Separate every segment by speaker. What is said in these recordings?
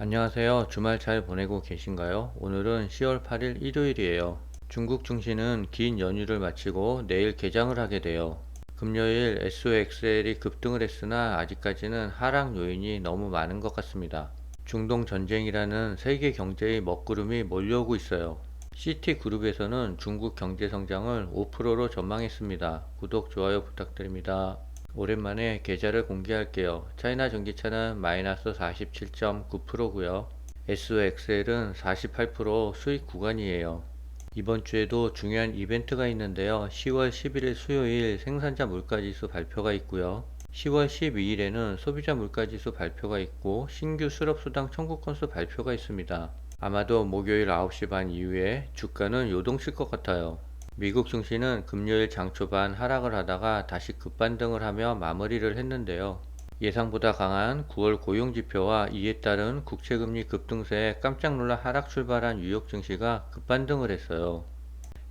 Speaker 1: 안녕하세요. 주말 잘 보내고 계신가요? 오늘은 10월 8일 일요일이에요. 중국 증시는 긴 연휴를 마치고 내일 개장을 하게 돼요. 금요일 SOXL이 급등을 했으나 아직까지는 하락 요인이 너무 많은 것 같습니다. 중동 전쟁이라는 세계 경제의 먹구름이 몰려오고 있어요. CT그룹에서는 중국 경제 성장을 5%로 전망했습니다. 구독, 좋아요 부탁드립니다. 오랜만에 계좌를 공개할게요. 차이나 전기차는 마이너스 47.9%고요. SOXL은 48% 수익 구간이에요. 이번 주에도 중요한 이벤트가 있는데요. 10월 11일 수요일 생산자 물가지수 발표가 있고요. 10월 12일에는 소비자 물가지수 발표가 있고 신규 실업수당 청구 건수 발표가 있습니다. 아마도 목요일 9시 반 이후에 주가는 요동칠 것 같아요. 미국 증시는 금요일 장 초반 하락을 하다가 다시 급반등을 하며 마무리를 했는데요. 예상보다 강한 9월 고용지표와 이에 따른 국채금리 급등세에 깜짝 놀라 하락 출발한 뉴욕 증시가 급반등을 했어요.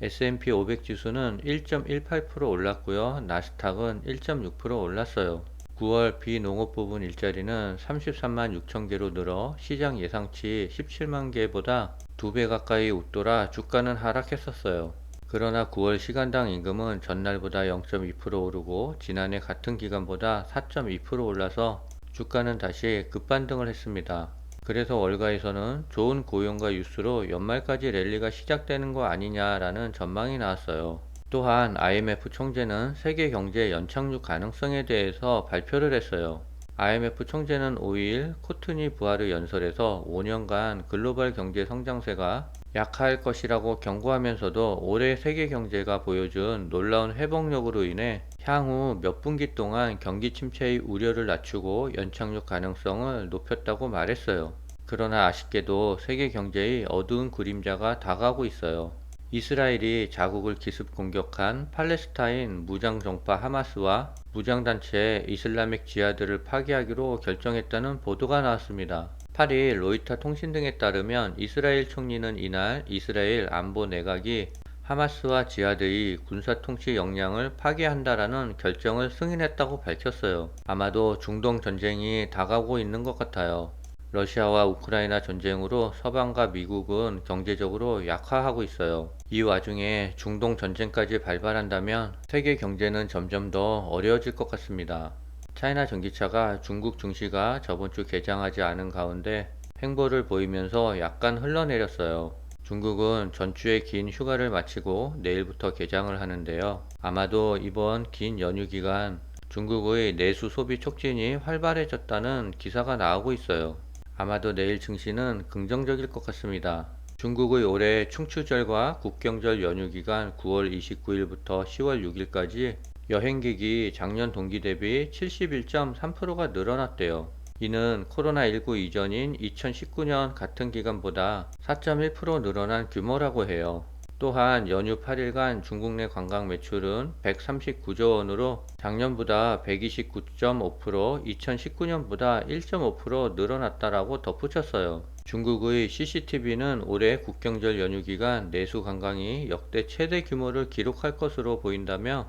Speaker 1: S&P 500 지수는 1.18% 올랐고요. 나스닥은 1.6% 올랐어요. 9월 비농업 부분 일자리는 33만 6천 개로 늘어 시장 예상치 17만 개보다 2배 가까이 웃돌아 주가는 하락했었어요. 그러나 9월 시간당 임금은 전날보다 0.2% 오르고 지난해 같은 기간보다 4.2% 올라서 주가는 다시 급반등을 했습니다. 그래서 월가에서는 좋은 고용과 유수로 연말까지 랠리가 시작되는 거 아니냐라는 전망이 나왔어요. 또한 IMF 총재는 세계 경제 연착륙 가능성에 대해서 발표를 했어요. IMF 총재는 5일 코트니 부하르 연설에서 5년간 글로벌 경제 성장세가 약할 것이라고 경고하면서도 올해 세계 경제가 보여준 놀라운 회복력으로 인해 향후 몇 분기 동안 경기 침체의 우려를 낮추고 연착륙 가능성을 높였다고 말했어요. 그러나 아쉽게도 세계 경제의 어두운 그림자가 다가오고 있어요. 이스라엘이 자국을 기습 공격한 팔레스타인 무장정파 하마스와 무장단체 이슬라믹 지하드를 파기하기로 결정했다는 보도가 나왔습니다. 8일 로이터 통신 등에 따르면 이스라엘 총리는 이날 이스라엘 안보 내각이 하마스와 지하드의 군사 통치 역량을 파괴한다라는 결정을 승인했다고 밝혔어요. 아마도 중동 전쟁이 다가오고 있는 것 같아요. 러시아와 우크라이나 전쟁으로 서방과 미국은 경제적으로 약화하고 있어요. 이 와중에 중동 전쟁까지 발발한다면 세계 경제는 점점 더 어려워질 것 같습니다. 차이나 전기차가 중국 증시가 저번 주 개장하지 않은 가운데 횡보를 보이면서 약간 흘러내렸어요. 중국은 전주에 긴 휴가를 마치고 내일부터 개장을 하는데요. 아마도 이번 긴 연휴 기간 중국의 내수 소비 촉진이 활발해졌다는 기사가 나오고 있어요. 아마도 내일 증시는 긍정적일 것 같습니다. 중국의 올해 충추절과 국경절 연휴 기간 9월 29일부터 10월 6일까지 여행객이 작년 동기 대비 71.3%가 늘어났대요. 이는 코로나19 이전인 2019년 같은 기간보다 4.1% 늘어난 규모라고 해요. 또한 연휴 8일간 중국 내 관광 매출은 139조 원으로 작년보다 129.5%, 2019년보다 1.5% 늘어났다라고 덧붙였어요. 중국의 CCTV는 올해 국경절 연휴 기간 내수 관광이 역대 최대 규모를 기록할 것으로 보인다며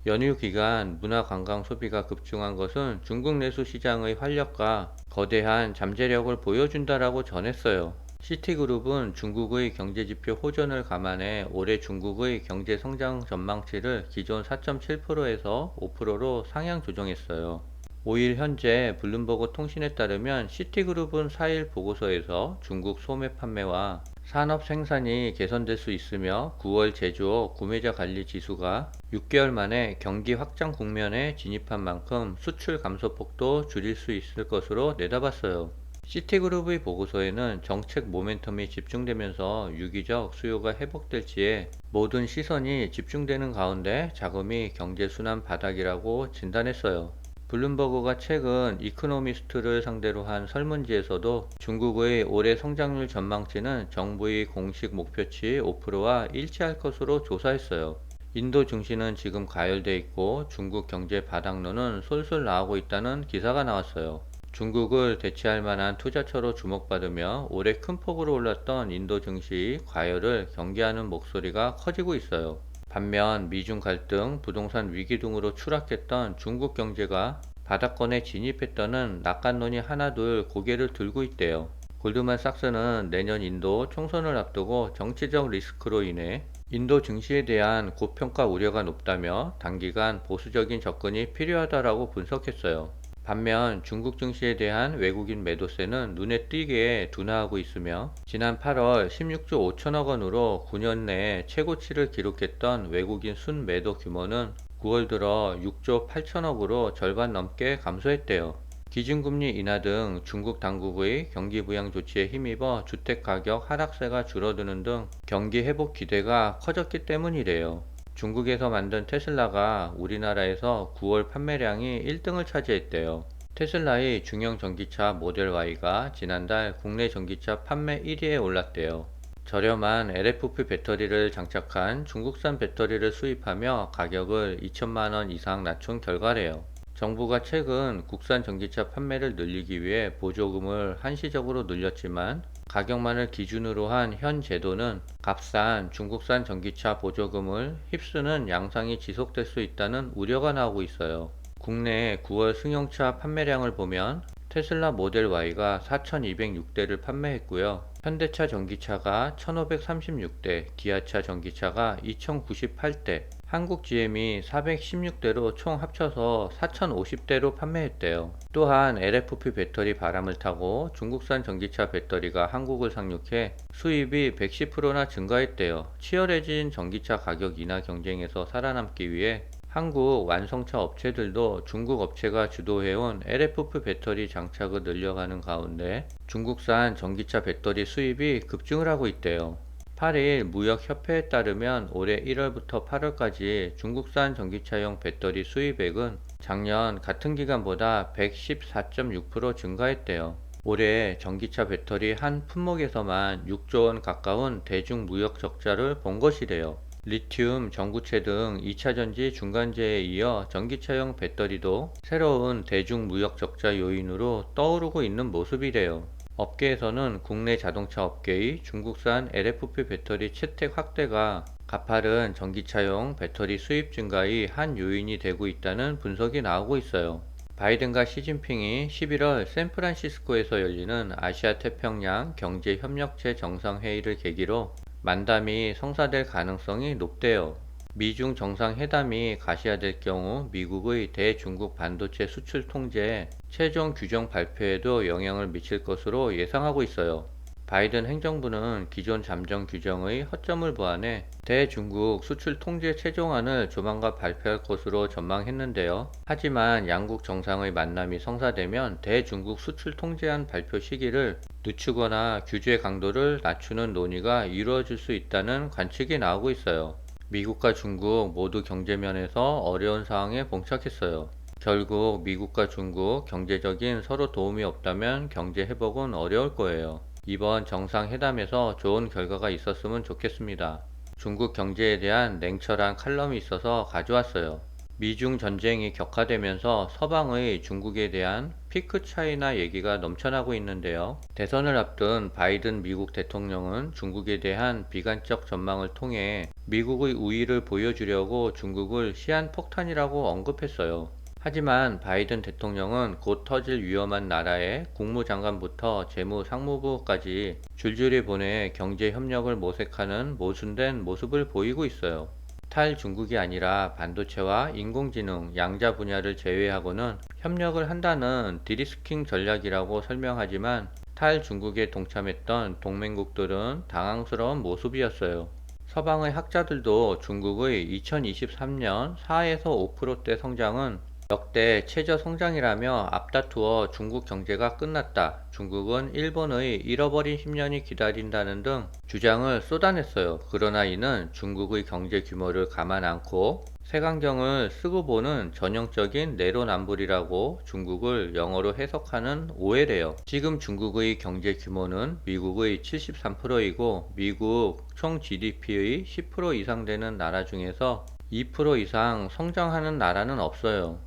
Speaker 1: 연휴 기간 문화 관광 소비가 급증한 것은 중국 내수 시장의 활력과 거대한 잠재력을 보여준다라고 전했어요. 시티그룹은 중국의 경제지표 호전을 감안해 올해 중국의 경제 성장 전망치를 기존 4.7%에서 5%로 상향 조정했어요. 5일 현재 블룸버그 통신에 따르면 시티그룹은 4일 보고서에서 중국 소매 판매와 산업 생산이 개선될 수 있으며 9월 제조업 구매자 관리 지수가 6개월 만에 경기 확장 국면에 진입한 만큼 수출 감소폭도 줄일 수 있을 것으로 내다봤어요. 시티그룹의 보고서에는 정책 모멘텀이 집중되면서 유기적 수요가 회복될지에 모든 시선이 집중되는 가운데 자금이 경제 순환 바닥이라고 진단했어요. 블룸버그가 최근 이코노미스트를 상대로 한 설문지에서도 중국의 올해 성장률 전망치는 정부의 공식 목표치 5%와 일치할 것으로 조사했어요. 인도 증시는 지금 가열돼 있고 중국 경제 바닥론은 솔솔 나오고 있다는 기사가 나왔어요. 중국을 대체할 만한 투자처로 주목받으며 올해 큰 폭으로 올랐던 인도 증시 과열을 경계하는 목소리가 커지고 있어요. 반면 미중 갈등, 부동산 위기 등으로 추락했던 중국 경제가 바닥권에 진입했다는 낙관론이 하나둘 고개를 들고 있대요. 골드만삭스는 내년 인도 총선을 앞두고 정치적 리스크로 인해 인도 증시에 대한 고평가 우려가 높다며 단기간 보수적인 접근이 필요하다라고 분석했어요. 반면 중국 증시에 대한 외국인 매도세는 눈에 띄게 둔화하고 있으며 지난 8월 16조 5천억 원으로 9년 내 최고치를 기록했던 외국인 순매도 규모는 9월 들어 6조 8천억으로 절반 넘게 감소했대요. 기준금리 인하 등 중국 당국의 경기 부양 조치에 힘입어 주택가격 하락세가 줄어드는 등 경기 회복 기대가 커졌기 때문이래요. 중국에서 만든 테슬라가 우리나라에서 9월 판매량이 1등을 차지했대요. 테슬라의 중형 전기차 모델 Y가 지난달 국내 전기차 판매 1위에 올랐대요. 저렴한 LFP 배터리를 장착한 중국산 배터리를 수입하며 가격을 2천만 원 이상 낮춘 결과래요. 정부가 최근 국산 전기차 판매를 늘리기 위해 보조금을 한시적으로 늘렸지만 가격만을 기준으로 한 현 제도는 값싼 중국산 전기차 보조금을 휩쓰는 양상이 지속될 수 있다는 우려가 나오고 있어요. 국내 9월 승용차 판매량을 보면 테슬라 모델 Y가 4,206대를 판매했고요. 현대차 전기차가 1,536대, 기아차 전기차가 2,098대, 한국 GM이 416대로 총 합쳐서 4,050대로 판매했대요. 또한 LFP 배터리 바람을 타고 중국산 전기차 배터리가 한국을 상륙해 수입이 110%나 증가했대요. 치열해진 전기차 가격 인하 경쟁에서 살아남기 위해 한국 완성차 업체들도 중국 업체가 주도해온 LFP 배터리 장착을 늘려가는 가운데 중국산 전기차 배터리 수입이 급증을 하고 있대요. 8일 무역협회에 따르면 올해 1월부터 8월까지 중국산 전기차용 배터리 수입액은 작년 같은 기간보다 114.6% 증가했대요. 올해 전기차 배터리 한 품목에서만 6조 원 가까운 대중 무역 적자를 본 것이래요. 리튬, 전구체 등 2차전지 중간재에 이어 전기차용 배터리도 새로운 대중 무역 적자 요인으로 떠오르고 있는 모습이래요. 업계에서는 국내 자동차 업계의 중국산 LFP 배터리 채택 확대가 가파른 전기차용 배터리 수입 증가의 한 요인이 되고 있다는 분석이 나오고 있어요. 바이든과 시진핑이 11월 샌프란시스코에서 열리는 아시아 태평양 경제협력체 정상회의를 계기로 만담이 성사될 가능성이 높대요. 미중 정상회담이 가시화될 경우 미국의 대중국 반도체 수출 통제 최종 규정 발표에도 영향을 미칠 것으로 예상하고 있어요. 바이든 행정부는 기존 잠정 규정의 허점을 보완해 대중국 수출 통제 최종안을 조만간 발표할 것으로 전망했는데요. 하지만 양국 정상의 만남이 성사되면 대중국 수출 통제안 발표 시기를 늦추거나 규제 강도를 낮추는 논의가 이루어질 수 있다는 관측이 나오고 있어요. 미국과 중국 모두 경제면에서 어려운 상황에 봉착했어요. 결국 미국과 중국 경제적인 서로 도움이 없다면 경제 회복은 어려울 거예요. 이번 정상회담에서 좋은 결과가 있었으면 좋겠습니다. 중국 경제에 대한 냉철한 칼럼이 있어서 가져왔어요. 미중 전쟁이 격화되면서 서방의 중국에 대한 피크 차이나 얘기가 넘쳐나고 있는데요. 대선을 앞둔 바이든 미국 대통령은 중국에 대한 비관적 전망을 통해 미국의 우위를 보여주려고 중국을 시한폭탄이라고 언급했어요. 하지만 바이든 대통령은 곧 터질 위험한 나라의 국무장관부터 재무상무부까지 줄줄이 보내 경제협력을 모색하는 모순된 모습을 보이고 있어요. 탈중국이 아니라 반도체와 인공지능, 양자 분야를 제외하고는 협력을 한다는 디리스킹 전략이라고 설명하지만 탈중국에 동참했던 동맹국들은 당황스러운 모습이었어요. 서방의 학자들도 중국의 2023년 4에서 5%대 성장은 역대 최저 성장이라며 앞다투어 중국 경제가 끝났다, 중국은 일본의 잃어버린 10년이 기다린다는 등 주장을 쏟아냈어요. 그러나 이는 중국의 경제 규모를 감안 않고 색안경을 쓰고 보는 전형적인 내로남불이라고 중국을 영어로 해석하는 오해래요. 지금 중국의 경제 규모는 미국의 73%이고 미국 총 GDP의 10% 이상 되는 나라 중에서 2% 이상 성장하는 나라는 없어요.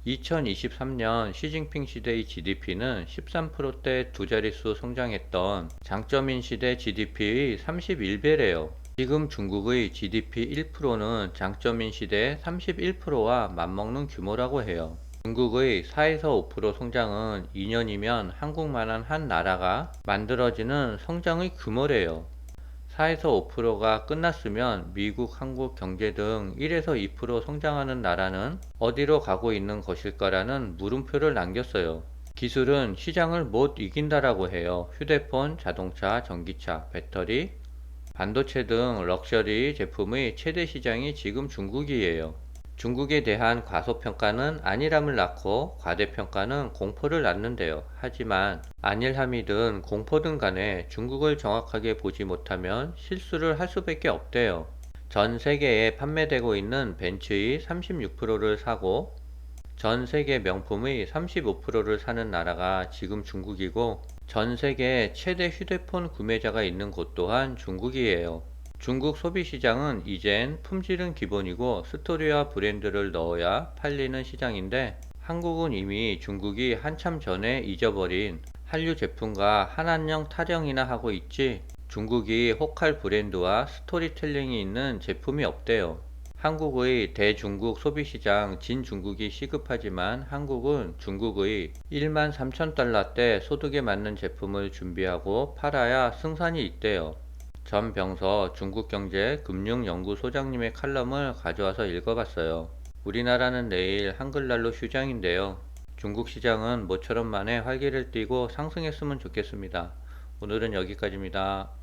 Speaker 1: 2023년 시진핑 시대의 GDP는 13%대 두 자릿수 성장했던 장쩌민 시대 GDP의 31배래요. 지금 중국의 GDP 1%는 장쩌민 시대 31%와 맞먹는 규모라고 해요. 중국의 4에서 5% 성장은 2년이면 한국만한 한 나라가 만들어지는 성장의 규모래요. 4에서 5%가 끝났으면 미국, 한국 경제 등 1에서 2% 성장하는 나라는 어디로 가고 있는 것일까라는 물음표를 남겼어요. 기술은 시장을 못 이긴다라고 해요. 휴대폰, 자동차, 전기차, 배터리, 반도체 등 럭셔리 제품의 최대 시장이 지금 중국이에요. 중국에 대한 과소평가는 안일함을 낳고 과대평가는 공포를 낳는데요. 하지만 안일함이든 공포든 간에 중국을 정확하게 보지 못하면 실수를 할 수밖에 없대요. 전 세계에 판매되고 있는 벤츠의 36%를 사고 전 세계 명품의 35%를 사는 나라가 지금 중국이고 전 세계 최대 휴대폰 구매자가 있는 곳 또한 중국이에요. 중국 소비시장은 이젠 품질은 기본이고 스토리와 브랜드를 넣어야 팔리는 시장인데 한국은 이미 중국이 한참 전에 잊어버린 한류 제품과 한한령 타령이나 하고 있지 중국이 혹할 브랜드와 스토리텔링이 있는 제품이 없대요. 한국의 대중국 소비시장 진중국이 시급하지만 한국은 중국의 1만 3천 달러대 소득에 맞는 제품을 준비하고 팔아야 승산이 있대요. 전병서 중국경제 금융연구소장님의 칼럼을 가져와서 읽어봤어요. 우리나라는 내일 한글날로 휴장인데요. 중국 시장은 모처럼 만에 활기를 띠고 상승했으면 좋겠습니다. 오늘은 여기까지입니다.